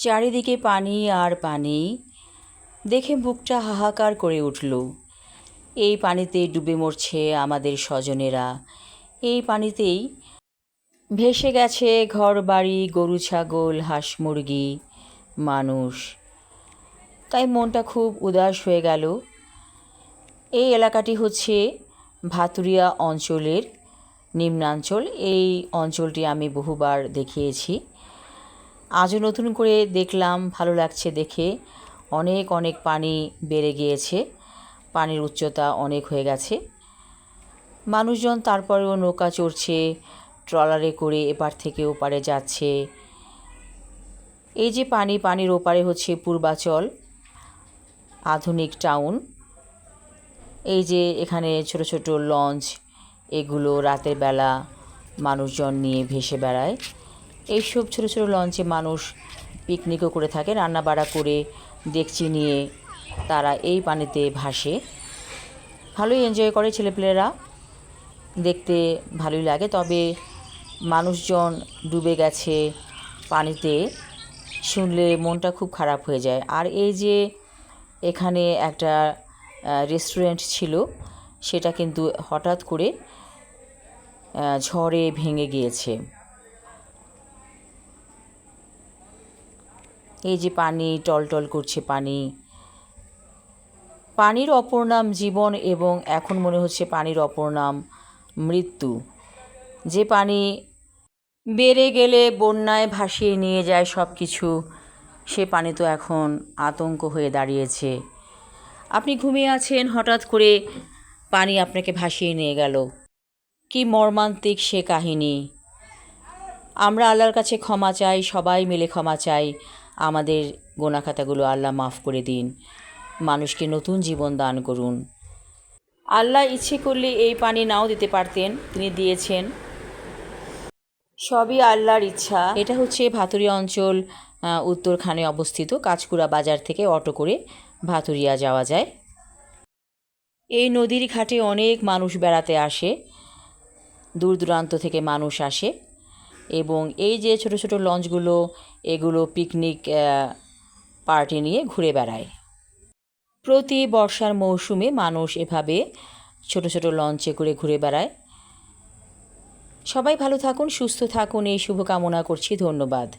চারিদিকে পানি আর পানি, দেখে বুকটা হাহাকার করে উঠল। এই পানিতে ডুবে মরছে আমাদের স্বজনেরা। এই পানিতেই ভেসে গেছে ঘরবাড়ি, গরু ছাগল, হাঁস মুরগি, মানুষ। তাই মনটা খুব উদাস হয়ে গেল। এই এলাকাটি হচ্ছে ভাতুরিয়া অঞ্চলের নিম্নাঞ্চল। এই অঞ্চলটি আমি বহুবার দেখিয়েছি, আজও নতুন করে দেখলাম, ভালো লাগছে দেখে। অনেক অনেক পানি বেড়ে গিয়েছে, পানির উচ্চতা অনেক হয়ে গেছে। মানুষজন তারপরেও নৌকা চড়ছে, ট্রলারে করে এপার থেকে ওপারে যাচ্ছে। এই যে পানির ওপারে হচ্ছে পূর্বাচল আধুনিক টাউন। এই যে এখানে ছোট ছোট লঞ্চ, এগুলো রাতের বেলা মানুষজন নিয়ে ভেসে বেড়ায়। এইসব ছোট ছোট লঞ্চে মানুষ পিকনিকও করে থাকে, রান্নাবাড়া করে ডেকচি নিয়ে তারা এই পানিতে ভাসে। ভালোই এনজয় করে ছেলেপেলেরা, দেখতে ভালোই লাগে। তবে মানুষজন ডুবে গেছে পানিতে শুনলে মনটা খুব খারাপ হয়ে যায়। আর এই যে এখানে একটা রেস্টুরেন্ট ছিল, সেটা কিন্তু হঠাৎ করে ঝড়ে ভেঙে গিয়েছে। এই যে পানি টলটল করছে, পানির অপর নাম জীবন, এবং এখন মনে হচ্ছে পানির অপর নাম মৃত্যু। যে পানি বেড়ে গেলে বন্যায় ভাসিয়ে নিয়ে যায় সব কিছু, সে পানি তো এখন আতঙ্ক হয়ে দাঁড়িয়েছে। আপনি ঘুমিয়ে আছেন, হঠাৎ করে পানি আপনাকে ভাসিয়ে নিয়ে গেল। কি মর্মান্তিক সে কাহিনী। আমরা আল্লাহর কাছে ক্ষমা চাই, সবাই মিলে ক্ষমা চাই। আমাদের গোনাখাতাগুলো আল্লাহ মাফ করে দিন, মানুষকে নতুন জীবন দান করুন। আল্লাহ ইচ্ছে করলে এই পানি নাও দিতে পারতেন, তিনি দিয়েছেন। সবই আল্লাহর ইচ্ছা। এটা হচ্ছে ভাতুরিয়া অঞ্চল, উত্তরখানে অবস্থিত। কাঁচকুড়া বাজার থেকে অটো করে ভাতুরিয়া যাওয়া যায়। এই নদীর ঘাটে অনেক মানুষ বেড়াতে আসে, দূর দূরান্ত থেকে মানুষ আসে। এবং এই যে ছোট ছোট লঞ্চগুলো, এগুলো পিকনিক পার্টি নিয়ে ঘুরে বেড়ায়। প্রতি বর্ষার মৌসুমে মানুষ এভাবে ছোট ছোট লঞ্চে করে ঘুরে বেড়ায়। সবাই ভালো থাকুন, সুস্থ থাকুন, এই শুভকামনা করছি। ধন্যবাদ।